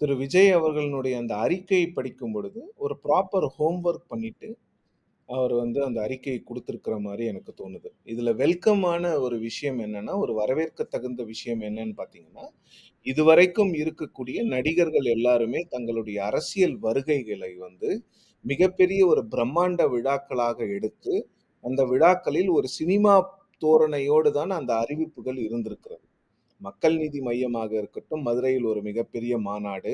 திரு விஜய் அவர்களுடைய அந்த அறிக்கை படிக்கும் பொழுது, ஒரு ப்ராப்பர் ஹோம் ஒர்க் பண்ணிட்டு, அவர் வந்து அந்த அறிக்கையை குடுத்திருக்கிற மாரி எனக்கு தோணுது. இதுல வெல்கமான ஒரு விஷயம் என்னன்னா, ஒரு வரவேற்கத்தகுந்த விஷயம் என்னன்னு பார்த்தீங்கன்னா, இதுவரைக்கும் இருக்கக்கூடிய நடிகர்கள் எல்லாருமே தங்களுடைய அரசியல் வருகைகளை வந்து மிகப்பெரிய ஒரு பிரம்மாண்ட விழாக்களாக எடுத்து, அந்த விழாக்களில் ஒரு சினிமா தோரணையோடு தான் அந்த அறிவிப்புகள் இருந்திருக்கிறது. மக்கள் நீதி மையமாக இருக்கட்டும், மதுரையில் ஒரு மிகப்பெரிய மாநாடு.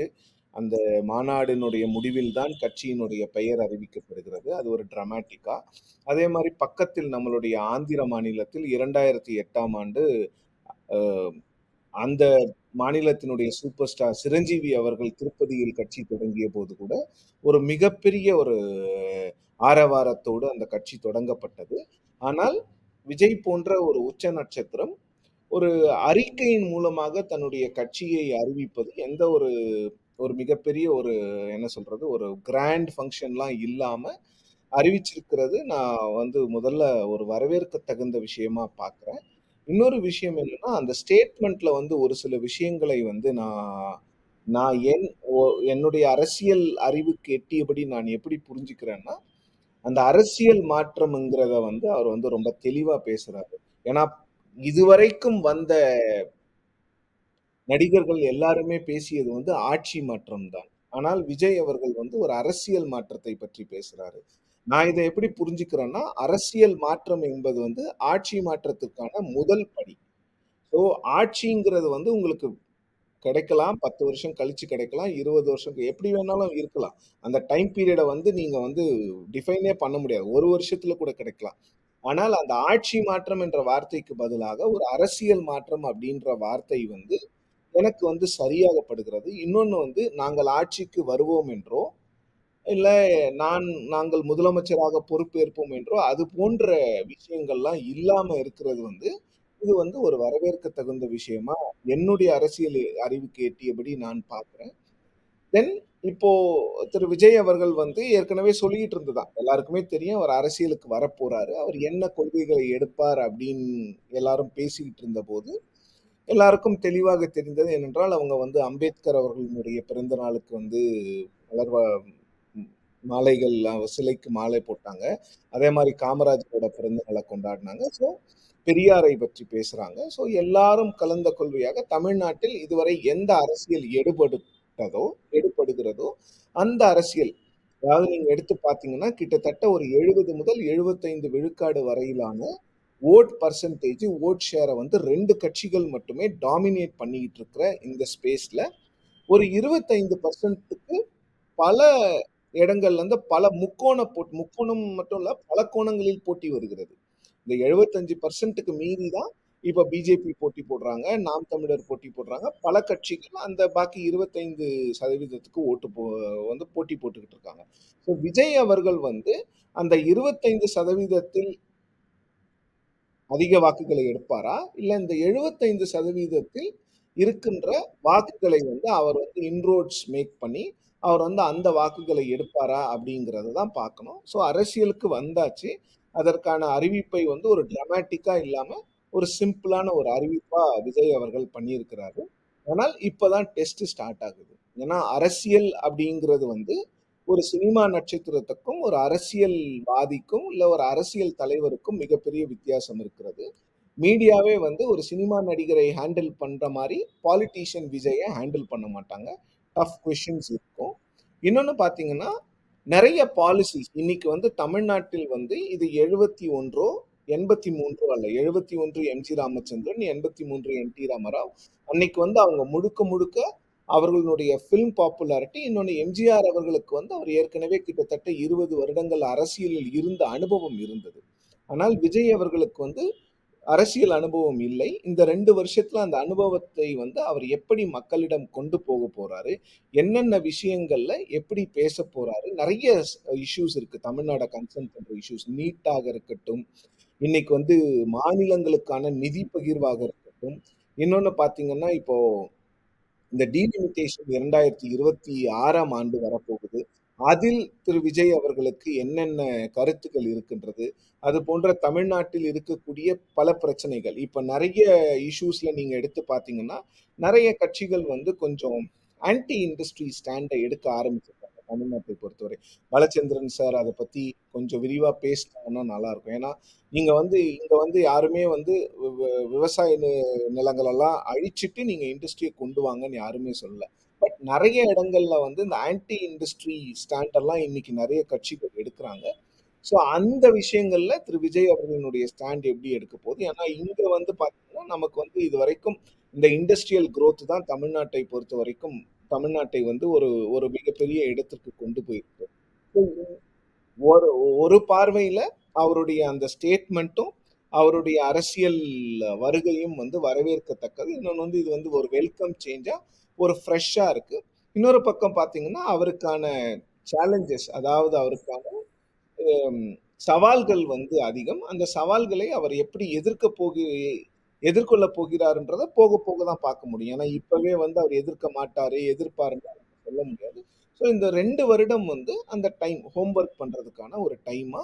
அந்த மாநாடினுடைய முடிவில் தான் கட்சியினுடைய பெயர் அறிவிக்கப்படுகிறது. அது ஒரு டிராமாட்டிக்கா. அதே மாரி பக்கத்தில் நம்மளுடைய ஆந்திர மாநிலத்தில் 2008ஆம் ஆண்டு அ அந்த மாநிலத்தினுடைய சூப்பர் ஸ்டார் சிரஞ்சீவி அவர்கள் திருப்பதியில் கட்சி தொடங்கியபோது கூட, ஒரு மிகப்பெரிய ஒரு ஆரவாரத்தோடு அந்த கட்சி தொடங்கப்பட்டது. ஆனால், விஜய் போன்ற ஒரு உச்ச நட்சத்திரம் ஒரு அறிக்கையின் மூலமாக தன்னுடைய கட்சியை அறிவிப்பது எந்த ஒரு ஒரு மிகப்பெரிய ஒரு என்ன சொல்றது? ஒரு கிராண்ட் ஃபங்ஷன்லாம் இல்லாம அறிவிச்சிருக்கிறது நான் வந்து முதல்ல ஒரு வரவேற்க தகுந்த விஷயமா பார்க்கிறேன். இன்னொரு விஷயம் என்னன்னா, அந்த ஸ்டேட்மெண்ட்ல வந்து ஒரு சில விஷயங்களை வந்து நான் நான் என் ஒ என்னுடைய அரசியல் அறிவுக்கு எட்டியபடி நான் எப்படி புரிஞ்சுக்கிறேன்னா, அந்த அரசியல் மாற்றம்ங்கிறத வந்து அவர் வந்து ரொம்ப தெளிவா பேசுறாரு. ஏன்னா, இதுவரைக்கும் வந்த நடிகர்கள் எல்லாருமே பேசியது வந்து ஆட்சி மாற்றம் தான். ஆனால் விஜய் அவர்கள் வந்து ஒரு அரசியல் மாற்றத்தை பற்றி பேசுறாரு. நான் இத எப்படி புரிஞ்சுக்கிறேன்னா, அரசியல் மாற்றம் என்பது வந்து ஆட்சி மாற்றத்திற்கான முதல் படி. ஸோ ஆட்சிங்கிறது வந்து உங்களுக்கு கிடைக்கலாம். 10 வருஷம் கழிச்சு கிடைக்கலாம். 20 வருஷம் எப்படி வேணாலும் இருக்கலாம். அந்த டைம் பீரியட வந்து நீங்க வந்து டிஃபைனே பண்ண முடியாது. 1 வருஷத்துல கூட கிடைக்கலாம். ஆனால் அந்த ஆட்சி மாற்றம் என்ற வார்த்தைக்கு பதிலாக ஒரு அரசியல் மாற்றம் அப்படின்ற வார்த்தை வந்து எனக்கு வந்து சரியாகப்படுகிறது. இன்னொன்னு வந்து நாங்கள் ஆட்சிக்கு வருவோம் என்றோ, இல்ல நாங்கள் முதலமைச்சராக பொறுப்பேற்போம் என்றோ, அது போன்ற விஷயங்கள்லாம் இல்லாம இருக்கிறது வந்து, இது வந்து ஒரு வரவேற்க தகுந்த விஷயமா என்னுடைய அரசியல் அறிவுக்கு எட்டியபடி நான் பார்க்கிறேன். தென் இப்போ திரு விஜய் அவர்கள் வந்து ஏற்கனவே சொல்லிட்டு இருந்ததுதான். எல்லாருக்குமே தெரியும் அவர் அரசியலுக்கு வரப்போறாரு. அவர் என்ன கொள்கைகளை எடுப்பார் அப்படின்னு எல்லாரும் பேசிக்கிட்டு இருந்தபோது, எல்லாருக்கும் தெளிவாக தெரிந்தது ஏனென்றால், அவங்க வந்து அம்பேத்கர் அவர்களுடைய பிறந்த நாளுக்கு வந்து மலர் வ ம் மாலைகள் சிலைக்கு மாலை போட்டாங்க. அதே மாரி காமராஜரோட பிறந்த நாள கொண்டாடுனாங்க. ஸோ, பெரியாரை பற்றி பேசுறாங்க. ஸோ, எல்லாரும் கலந்த கொள்கையாக தமிழ்நாட்டில் இதுவரை எந்த அரசியல் எடுபடுகிறதோ, அந்த அரசியல் அதாவது நீங்க எடுத்து பார்த்தீங்கன்னா, கிட்டத்தட்ட ஒரு 70 முதல் 75 விழுக்காடு வரையிலான வோட் பெர்சன்டேஜ், வோட் ஷேர வந்து 2 கட்சிகள் மட்டுமே டாமினேட் பண்ணிக்கிட்டு இருக்கிற இந்த ஸ்பேஸ்ல, ஒரு 25%க்கு பல இடங்கள்ல இருந்து பல முக்கோணம் மட்டும் இல்ல, பல கோணங்களில் போட்டி வருகிறது. இந்த 75%க்கு மீறி தான் இப்ப பிஜேபி போட்டி போடுறாங்க. நாம் தமிழர் போட்டி போடுறாங்க. பல கட்சிகள் அந்த பாக்கி 25% ஓட்டு போ வந்து போட்டி போட்டுக்கிட்டு இருக்காங்க. ஸோ விஜய் அவர்கள் வந்து அந்த 25% அதிக வாக்குகளை எடுப்பாரா? இல்ல இந்த 75% இருக்கின்ற வாக்குகளை வந்து அவர் வந்து இன்ரோட்ஸ் மேக் பண்ணி, அவர் வந்து அந்த வாக்குகளை எடுப்பாரா? அப்படிங்கிறத தான் பார்க்கணும். ஸோ அரசியலுக்கு வந்தாச்சு. அதற்கான அறிவிப்பை வந்து ஒரு டிராமேட்டிக்கா இல்லாம, ஒரு சிம்பிளான ஒரு அறிவிப்பா விஜய் அவர்கள் பண்ணியிருக்கிறாரு. ஆனால் இப்ப தான் டெஸ்ட் ஸ்டார்ட் ஆகுது. ஏன்னா அரசியல் அப்படிங்கிறது வந்து ஒரு சினிமா நட்சத்திரத்துக்கும், ஒரு அரசியல்வாதிக்கும், இல்ல ஒரு அரசியல் தலைவருக்கும் மிகப்பெரிய வித்தியாசம் இருக்கிறது. மீடியாவே வந்து ஒரு சினிமா நடிகரை ஹேண்டில் பண்ற மாரி, பாலிட்டிஷியன் விஜய ஹேண்டில் பண்ண மாட்டாங்க. டஃப் கொஸ்டின்ஸ் இருக்கும். இன்னொன்னு பார்த்தீங்கன்னா, நெறைய பாலிசிஸ் இன்னைக்கு வந்து தமிழ்நாட்டில் வந்து இது 71 83 அல்ல. 71 எம்.ஜி. ராமச்சந்திரன், 83 என்.டி. ராமராவ். அன்னைக்கு வந்து அவங்க முழுக்க முழுக்க அவர்களுடைய ஃபில்ம் பாப்புலாரிட்டி இன்னொன்னு எம்ஜிஆர் அவர்களுக்கு வந்து அவர் ஏற்கனவே கிட்டத்தட்ட 20 வருடங்கள் அரசியலில் இருந்த அனுபவம் இருந்தது. ஆனால் விஜய் அவர்களுக்கு வந்து அரசியல் அனுபவம் இல்லை. இந்த 2 வருஷத்துல அந்த அனுபவத்தை வந்து அவர் எப்படி மக்களிடம் கொண்டு போக போறாரு? என்னென்ன விஷயங்கள்ல எப்படி பேசப் போறாரு? நெறைய இஷ்யூஸ் இருக்கு. தமிழ்நாட கன்சர்ன் பண்ற இஷ்யூஸ். நீட்டாக இருக்கட்டும், இன்னைக்கு வந்து மாநிலங்களுக்கான நிதி பகிர்வாக இருக்கட்டும். இன்னொன்னு பார்த்தீங்கன்னா, இப்போ இந்த டீலிமிட்டேஷன் 2026ஆம் ஆண்டு வரப்போகுது. அதில் திரு விஜய் அவர்களுக்கு என்னென்ன கருத்துக்கள் இருக்கின்றது? அது போன்ற தமிழ்நாட்டில் இருக்கக்கூடிய பல பிரச்சனைகள். இப்ப நெறைய இஷ்யூஸ்ல நீங்க எடுத்து பார்த்தீங்கன்னா, நெறைய கட்சிகள் வந்து கொஞ்சம் ஆன்டி இண்டஸ்ட்ரி ஸ்டாண்ட எடுக்க ஆரம்பிச்சிருக்காங்க தமிழ்நாட்டை பொறுத்தவரை. பாலச்சந்திரன் சார் அத பத்தி கொஞ்சம் விரிவா பேசினாங்கன்னா நல்லாருக்கும். ஏன்னா, நீங்க வந்து இங்க வந்து யாருமே வந்து விவசாய நிலங்களெல்லாம் அழிச்சிட்டு நீங்க இண்டஸ்ட்ரிய கொண்டு வாங்கன்னு யாருமே சொல்லல. பட் நெறைய இடங்கள்ல வந்து இந்த ஆன்டி இண்டஸ்ட்ரி ஸ்டாண்ட் எல்லாம் இன்னைக்கு நெறைய கட்சிகள் எடுக்குறாங்க. ஸோ அந்த விஷயங்கள்ல திரு விஜய் அவர்களினுடைய ஸ்டாண்ட் எப்படி எடுக்க போகுது? ஏன்னா இங்க வந்து பார்த்தீங்கன்னா, நமக்கு வந்து இதுவரைக்கும் இந்த இண்டஸ்ட்ரியல் குரோத் தான் தமிழ்நாட்டை பொறுத்தவரைக்கும் தமிழ்நாட்டை வந்து ஒரு ஒரு மிகப்பெரிய இடத்திற்கு கொண்டு போயிருக்கு. ஒரு ஒரு பார்வையில அவருடைய அந்த ஸ்டேட்மெண்ட்டும், அவருடைய அரசியல் வருகையும் வந்து வரவேற்கத்தக்கது. இன்னொன்னு வந்து இது வந்து ஒரு வெல்கம் சேஞ்சா, ஒரு ஃப்ரெஷ்ஷா இருக்கு. இன்னொரு பக்கம் பார்த்தீங்கன்னா, அவருக்கான சேலஞ்சஸ் அதாவது அவருக்கான ம் சவால்கள் வந்து அதிகம். அந்த சவால்களை அவர் எப்படி எதிர்கொள்ளப் போகிறார்ன்றத போக போக தான் பார்க்க முடியும். ஏன்னா, இப்பவே வந்து அவர் எதிர்க்க மாட்டாரு, எதிர்ப்பாருன்னு சொல்ல முடியாது. ஸோ இந்த 2 வருடம் வந்து அந்த டைம் ஹோம் ஒர்க் பண்றதுக்கான ஒரு டைமா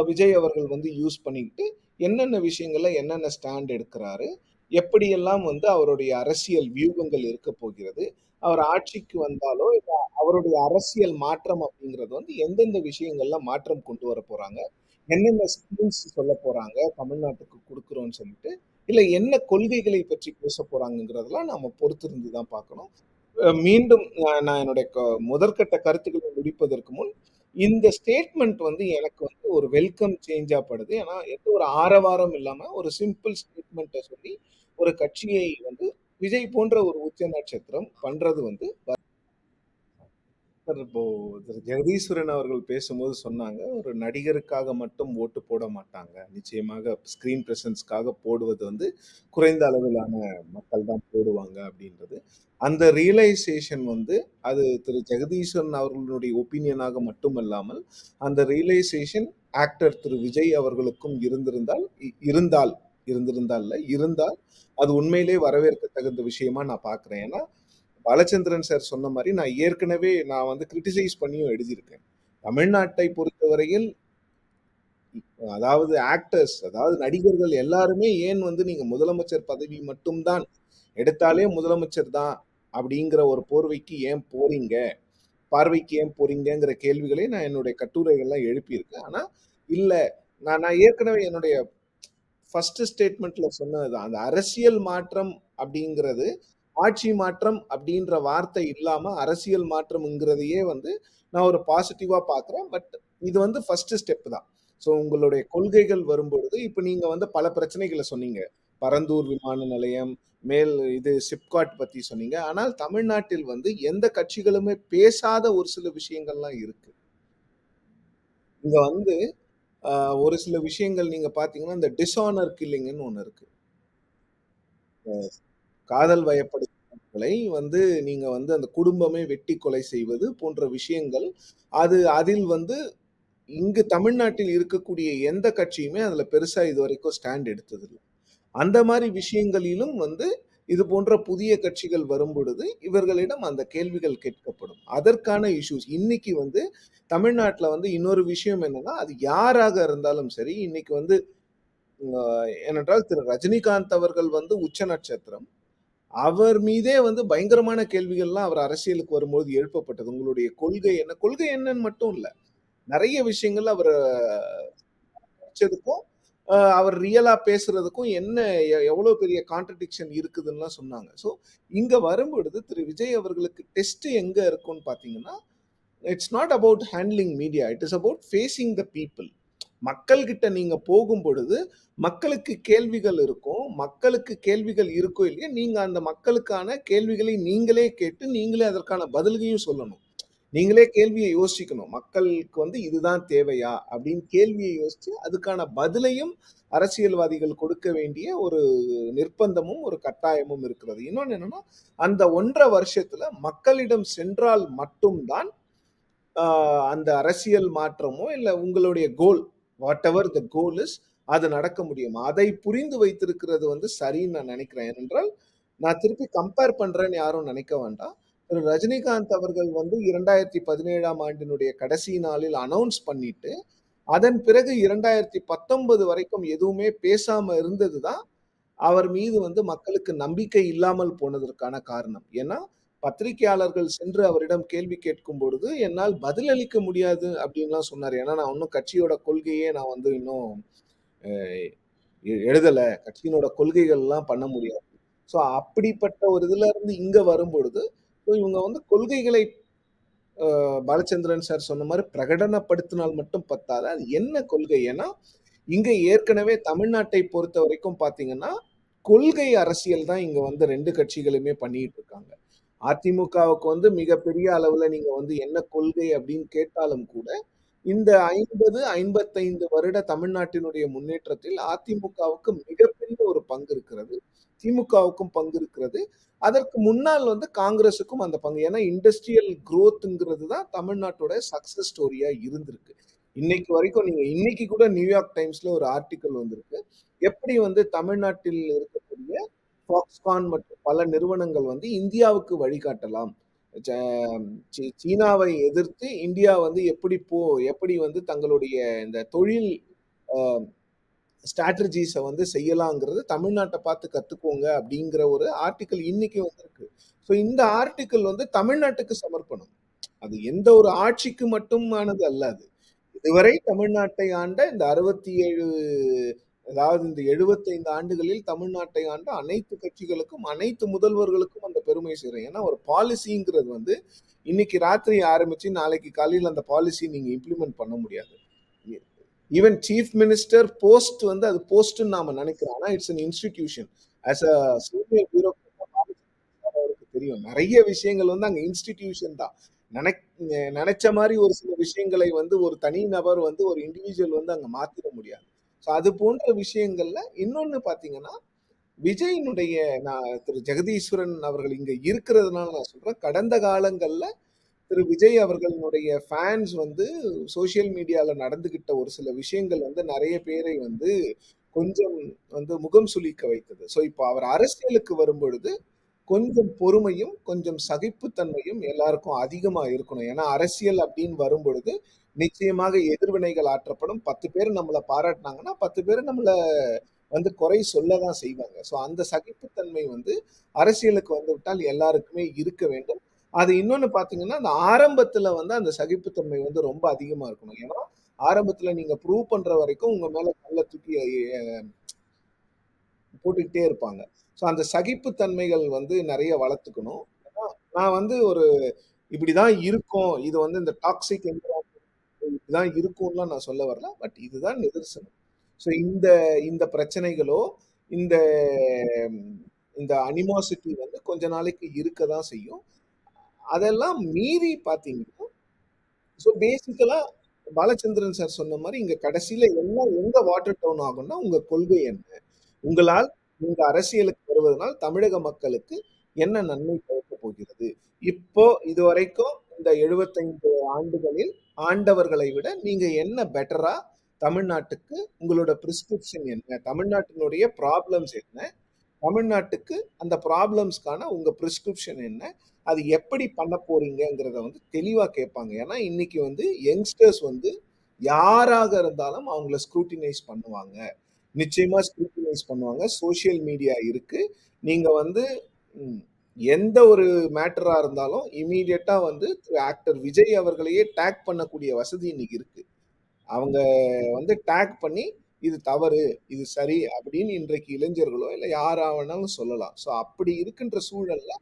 விஜய் அவர்கள் வந்து யூஸ் பண்ணிக்கிட்டு, என்னென்ன விஷயங்கள்ல என்னென்ன ஸ்டாண்ட் எடுக்குறாரு, எப்படியெல்லாம் வந்து அவருடைய அரசியல் வியூகங்கள் இருக்கப் போகிறது, அவர் ஆட்சிக்கு வந்தாலோ, இல்ல அவருடைய அரசியல் மாற்றம் அப்படிங்கிறது வந்து எந்தெந்த விஷயங்கள்ல மாற்றம் கொண்டு வரப் போறாங்க, என்னென்ன ஸ்கீம்ஸ் சொல்லப் போறாங்க, தமிழ்நாட்டுக்கு குடுக்குறோம்ன்னு சொல்லிட்டு, இல்ல என்ன கொள்கைகளை பற்றி பேசப் போறாங்கங்கிறதெல்லாம் நாம பொறுத்திருந்து தான் பார்க்கணும். மீண்டும் நான் என்னுடைய முதற்கட்ட கருத்துக்களை முடிப்பதற்கு முன், இந்த ஸ்டேட்மெண்ட் வந்து எனக்கு வந்து ஒரு வெல்கம் சேஞ்சா படுது. ஏன்னா, எந்த ஒரு ஆரவாரம் இல்லாம ஒரு சிம்பிள் ஸ்டேட்மெண்ட்ட சொல்லி, ஒரு கட்சியை வந்து விஜய் போன்ற ஒரு உச்ச நட்சத்திரம் பண்றது வந்து சார் இப்போ திரு ஜெகதீஸ்வரன் அவர்கள் பேசும்போது சொன்னாங்க, "ஒரு நடிகருக்காக மட்டும் ஓட்டு போட மாட்டாங்க. நிச்சயமாக ஸ்கிரீன் பிரசன்ஸ்க்காக போடுவது வந்து குறைந்த அளவிலான மக்கள் தான் போடுவாங்க." அப்படின்றது. அந்த ரியலைசேஷன் வந்து அது திரு ஜெகதீஸ்வரன் அவர்களுடைய ஒப்பீனியனாக மட்டுமல்லாமல், அந்த ரியலைசேஷன் ஆக்டர் திரு விஜய் அவர்களுக்கும் இருந்திருந்தால் இல்ல, இருந்தால் அது உண்மையிலேயே வரவேற்கத்தகுந்த விஷயமா நான் பார்க்கிறேன். ஏன்னா பாலச்சந்திரன் சார் சொன்ன மாரி, நான் வந்து கிரிட்டிசைஸ் பண்ணியும் எழுதியிருக்கேன். தமிழ்நாட்டை பொறுத்தவரையில் அதாவது அதாவது நடிகர்கள் எல்லாருமே ஏன் வந்து நீங்க முதலமைச்சர் பதவி மட்டும் தான் எடுத்தாலே முதலமைச்சர் தான் அப்படிங்கிற ஒரு பார்வைக்கு ஏன் போறீங்கங்கிற கேள்விகளை நான் என்னுடைய கட்டுரைகள்ல எழுப்பியிருக்கேன். ஆனா, இல்ல நான் நான் ஏற்கனவே என்னுடைய ஃபர்ஸ்ட் ஸ்டேட்மெண்ட்ல சொன்னதுதான். அந்த அரசியல் மாற்றம் அப்படிங்கிறது, ஆட்சி மாற்றம் அப்படின்ற வார்த்தை இல்லாம அரசியல் மாற்றம்ங்கிறதையே வந்து நான் ஒரு பாசிட்டிவா பார்க்கிறேன். பட் இது வந்து ஃபர்ஸ்ட் ஸ்டெப் தான். ஸோ உங்களுடைய கொள்கைகள் வரும்பொழுது, இப்ப நீங்க வந்து பல பிரச்சனைகள சொன்னீங்க. பரந்தூர் விமான நிலையம், இது சிப்காட் பத்தி சொன்னீங்க. ஆனால் தமிழ்நாட்டில் வந்து எந்த கட்சிகளுமே பேசாத ஒரு சில விஷயங்கள்லாம் இருக்கு. இங்க வந்து அ ஒரு சில விஷயங்கள் நீங்க பார்த்தீங்கன்னா, இந்த டிஷானர் கில்லிங்ன்னு ஒண்ணு இருக்கு. காதல் வயப்படுபவர்களை வந்து நீங்க வந்து அந்த குடும்பமே வெட்டி கொலை செய்வது போன்ற விஷயங்கள், அதில் வந்து இங்கு தமிழ்நாட்டில் இருக்கக்கூடிய எந்த கட்சியுமே அதுல பெருசா இதுவரைக்கும் ஸ்டாண்ட் எடுத்ததில்ல. அந்த மாரி விஷயங்களிலும் வந்து இது போன்ற புதிய கட்சிகள் வரும்பொழுது, இவர்களிடம் அந்த கேள்விகள் கேட்கப்படும். அதற்கான இஷ்யூஸ் இன்னைக்கு வந்து தமிழ்நாட்டுல வந்து இன்னொரு விஷயம் என்னன்னா, அது யாராக இருந்தாலும் சரி, இன்னைக்கு வந்து அ ஏனென்றால் திரு ரஜினிகாந்த் அவர்கள் வந்து உச்ச நட்சத்திரம். அவர் மீதே வந்து பயங்கரமான கேள்விகள்லாம் அவர் அரசியலுக்கு வரும்போது எழுப்பப்பட்டது. உங்களுடைய கொள்கை என்ன? கொள்கை என்னன்னு மட்டும் இல்ல. நெறைய விஷயங்கள்ல அவர வச்சதுக்கும், அவர் ரியலா பேசுறதுக்கும் என்ன எவ்வளோ பெரிய கான்ட்ரடிக்ஷன் இருக்குதுன்னுலாம் சொன்னாங்க. ஸோ, இங்க வரும்பொழுது திரு விஜய் அவர்களுக்கு டெஸ்ட் எங்க இருக்கும்னு பார்த்தீங்கன்னா, it's not about handling media. It is about facing the people. மக்கள்கிட்ட நீங்க போகும்பொழுது, மக்களுக்கு கேள்விகள் இருக்கும். மக்களுக்கு கேள்விகள் இருக்கோ இல்லையோ, நீங்க அந்த மக்களுக்கான கேள்விகளை நீங்களே கேட்டு, நீங்களே அதற்கான பதில்களையும் சொல்லணும். நீங்களே கேள்விய யோசிக்கணும். மக்களுக்கு வந்து இதுதான் தேவையா? அப்படின்னு கேள்விய யோசிச்சு, அதுக்கான பதிலையும் அரசியல்வாதிகள் கொடுக்க வேண்டிய ஒரு நிர்பந்தமும், ஒரு கட்டாயமும் இருக்கிறது. இன்னொன்னு என்னன்னா, அந்த 1 1/2 வருஷத்துல மக்களிடம் சென்றால் மட்டும் தான் ஆ அந்த அரசியல் மாற்றமோ, இல்ல உங்களுடைய what ever the goal is அது நடக்க முடியும். அதை புரிந்து வைத்திருக்கிறது வந்து சரின்னு நான் நினைக்கிறேன். ஏனென்றால், நான் திருப்பி கம்பேர் பண்றேன்னு யாரும் நினைக்க வேண்டாம். திரு ரஜினிகாந்த் அவர்கள் வந்து 2017ஆம் ஆண்டினுடைய கடைசி நாளில் அனவுன்ஸ் பண்ணிட்டு, அதன் பிறகு 2019 வரைக்கும் எதுவுமே பேசாம இருந்தது தான், அவர் மீது வந்து மக்களுக்கு நம்பிக்கை இல்லாமல் போனதற்கான காரணம். ஏன்னா, பத்திரிக்கையாளர்கள் சென்று அவரிடம் கேள்வி கேட்கும் பொழுது, என்னால் பதிலளிக்க முடியாது அப்டின்லாம் சொன்னாரு. ஏன்னா, நான் இன்னும் கட்சியோட கொள்கையே நான் வந்து இன்னும் அ எழுதல. கட்சியினோட கொள்கைகள்லாம் பண்ண முடியாது. ஸோ அப்படிப்பட்ட ஒரு இதுல இருந்து இங்க வரும்பொழுது, ஸோ இவங்க வந்து கொள்கைகளை பாலச்சந்திரன் சார் சொன்ன மாரி பிரகடனப்படுத்தினால் மட்டும் பத்தாது. அது என்ன கொள்கை? ஏன்னா, இங்க ஏற்கனவே தமிழ்நாட்டை பொறுத்தவரைக்கும் பார்த்தீங்கன்னா, கொள்கை அரசியல் தான் இங்க வந்து 2 கட்சிகளுமே பண்ணிட்டு இருக்காங்க. அதிமுகவுக்கு வந்து மிகப்பெரிய அளவுல நீங்க வந்து என்ன கொள்கை அப்படின்னு கேட்டாலும் கூட, இந்த 50, 55 வருட தமிழ்நாட்டினுடைய முன்னேற்றத்தில் அதிமுகவுக்கு மிகப்பெரிய ஒரு பங்கு இருக்கிறது. திமுகவுக்கும் பங்கு இருக்கிறது. அதற்கு முன்னால் வந்து காங்கிரஸுக்கும் அந்த பங்கு. ஏன்னா இண்டஸ்ட்ரியல் குரோத்ங்கிறது தான் தமிழ்நாட்டோட சக்சஸ் ஸ்டோரியா இருந்திருக்கு. இன்னைக்கு வரைக்கும் நீங்க இன்னைக்கு கூட நியூயார்க் டைம்ஸ்ல ஒரு ஆர்டிக்கிள் வந்திருக்கு. எப்படி வந்து தமிழ்நாட்டில் இருக்கக்கூடிய Foxconn மற்றும் பல நிறுவனங்கள் வந்து இந்தியாவுக்கு வழிகாட்டலாம். ச சீனாவை எதிர்த்து இந்தியா வந்து எப்படி வந்து தங்களுடைய இந்த தொழில் அ ஸ்ட்ராட்டஜிஸ வந்து செய்யலாங்கிறது தமிழ்நாட்ட பார்த்து கத்துக்கோங்க அப்படிங்கிற ஒரு ஆர்டிக்கிள் இன்னைக்கு வந்திருக்கு. ஸோ இந்த ஆர்டிக்கிள் வந்து தமிழ்நாட்டுக்கு சமர்ப்பணம். அது எந்த ஒரு ஆட்சிக்கு மட்டுமானது அல்ல அது. இதுவரை தமிழ்நாட்டை ஆண்ட இந்த 67 அதாவது இந்த 75 ஆண்டுகளில் தமிழ்நாட்டை ஆண்ட அனைத்து கட்சிகளுக்கும், அனைத்து முதல்வர்களுக்கும் அந்த பெருமை சேரும். ஏன்னா ஒரு பாலிசிங்கிறது வந்து இன்னைக்கு ராத்திரி ஆரம்பிச்சு நாளைக்கு காலையில அந்த பாலிசி நீங்க இம்ப்ளிமெண்ட் பண்ண முடியாது. ஈவன் சீஃப் மினிஸ்டர் போஸ்ட் வந்து அது போஸ்ட்ன்னு நாம நினைக்கிறோம். ஆனா it's an institution. As a senior bureaucrat அவருக்கு தெரியும். நெறைய விஷயங்கள் வந்து அங்க இன்ஸ்டிடியூஷன் தான். நெனைக் நெனைச்ச மாரி ஒரு சில விஷயங்களை வந்து ஒரு தனி நபர் வந்து ஒரு இண்டிவிஜுவல் வந்து அங்க மாத்திட முடியாது. ஸோ அது போன்ற விஷயங்கள்ல இன்னொன்னு பார்த்தீங்கன்னா, விஜயினுடைய திரு ஜெகதீஸ்வரன் அவர்கள் இங்க இருக்கிறதுனால நான் சொல்றேன். கடந்த காலங்கள்ல திரு விஜய் அவர்களுடைய ஃபேன்ஸ் வந்து சோசியல் மீடியால நடந்துகிட்ட ஒரு சில விஷயங்கள் வந்து நெறைய பேரை வந்து கொஞ்சம் வந்து முகம் சுளிக்க வைத்தது. ஸோ இப்போ அவர் அரசியலுக்கு வரும்பொழுது, கொஞ்சம் பொறுமையும், கொஞ்சம் சகிப்புத்தன்மையும் எல்லாருக்கும் அதிகமா இருக்கணும். ஏன்னா, அரசியல் அப்படின்னு வரும்பொழுது, நிச்சயமாக எதிர்வினைகள் ஆற்றப்படும். 10 பேர் நம்மள பாராட்டுனாங்கன்னா, 10 பேர் நம்மள வந்து குறை சொல்ல தான் செய்வாங்க. ஸோ அந்த சகிப்புத்தன்மை வந்து அரசியலுக்கு வந்துவிட்டால் எல்லாருக்குமே இருக்க வேண்டும். அது இன்னொன்னு பார்த்தீங்கன்னா, அந்த ஆரம்பத்துல வந்து அந்த சகிப்புத்தன்மை வந்து ரொம்ப அதிகமா இருக்கணும். ஏன்னா, ஆரம்பத்துல நீங்க ப்ரூவ் பண்ற வரைக்கும் உங்க மேல கல்ல தூக்கி போட்டுக்கிட்டே இருப்பாங்க. ஸோ அந்த சகிப்புத்தன்மைகள் வந்து நெறைய வளர்த்துக்கணும். ஏன்னா, நான் வந்து ஒரு இப்படிதான் இருக்கும். இது வந்து இந்த டாக்ஸிக் என்விரான்மென்ட் இப்படிதான் இருக்கும்லாம் நான் சொல்ல வரல. பட் இதுதான் நிதர்சனம். ஸோ இந்த இந்த பிரச்சனைகளோ, இந்த இந்த அனிமாசிட்டி வந்து கொஞ்ச நாளைக்கு இருக்க தான் செய்யும். அதெல்லாம் மீறி பார்த்தீங்கன்னா, ஸோ பேசிக்கலா பாலச்சந்திரன் சார் சொன்ன மாரி இங்க கடைசியில எல்லாம் எங்க வாட்டர் டவுன் ஆகும்னா, உங்க கொள்கை என்ன? உங்களால் இந்த அரசியலுக்கு வருவதனால் தமிழக மக்களுக்கு என்ன நன்மை பயக்கப் போகிறது? இப்போ இதுவரைக்கும் இந்த 75 ஆண்டுகளில் ஆண்டவர்களை விட நீங்க என்ன பெட்டரா தமிழ்நாட்டுக்கு உங்களோட பிரிஸ்கிரிப்ஷன் என்ன? தமிழ்நாட்டினுடைய ப்ராப்ளம்ஸ் என்ன? தமிழ்நாட்டுக்கு அந்த ப்ராப்ளம்ஸ்க்கான உங்க பிரிஸ்கிரிப்ஷன் என்ன? அது எப்படி பண்ண போறீங்கங்கிறத வந்து தெளிவா கேட்பாங்க. ஏன்னா, இன்னைக்கு வந்து யங்ஸ்டர்ஸ் வந்து யாராக இருந்தாலும் அவங்கள ஸ்க்ரூட்டினைஸ் பண்ணுவாங்க. நிச்சயமா ஸ்க்ரூட்டினைஸ் பண்ணுவாங்க. சோசியல் மீடியா இருக்கு. நீங்க வந்து ம் எந்த ஒரு மேட்டரா இருந்தாலும் இம்மீடியட்டா வந்து ஆக்டர் விஜய் அவர்களையே டாக் பண்ணக்கூடிய வசதி இன்னைக்கு இருக்கு. அவங்க வந்து டாக் பண்ணி, இது தவறு, இது சரி அப்படின்னு இன்றைக்கு இளைஞர்களோ, இல்ல யாரா வேணாலும் சொல்லலாம். ஸோ அப்படி இருக்கின்ற சூழல்ல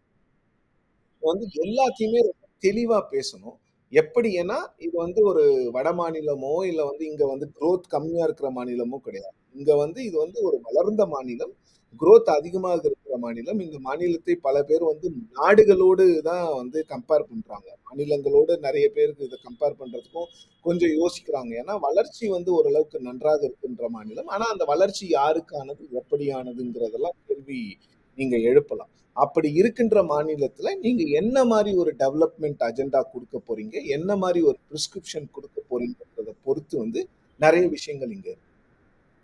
வந்து எல்லாத்தையுமே ரொம்ப தெளிவா பேசணும். எப்படி ஏன்னா, இது வந்து ஒரு வடமாநிலமோ, இல்ல வந்து இங்க வந்து குரோத் கம்மியா இருக்கிற மாநிலமோ கிடையாது. இங்க வந்து இது வந்து ஒரு வளர்ந்த மாநிலம். குரோத் அதிகமாக இருக்கிற மாநிலம். இந்த மாநிலத்தை பல பேர் வந்து நாடுகளோடு தான் வந்து கம்பேர் பண்றாங்க. மாநிலங்களோடு நெறைய பேருக்கு இத கம்பேர் பண்றதுக்கும் கொஞ்சம் யோசிக்கிறாங்க. ஏன்னா, வளர்ச்சி வந்து ஓரளவுக்கு நன்றாக இருக்கின்ற மாநிலம். ஆனா, அந்த வளர்ச்சி யாருக்கானது? எப்படியானதுங்கிறதெல்லாம் கேள்வி நீங்க எழுப்பலாம். அப்படி இருக்கின்ற மாநிலத்தில நீங்க என்ன மாரி ஒரு டெவலப்மென்ட் அஜெண்டா குடுக்க போறீங்க? என்ன மாரி ஒரு பிரிஸ்கிரிப்ஷன் குடுக்க போறீங்கன்றத பொறுத்து வந்து நெறைய விஷயங்கள் இங்க இருக்கு.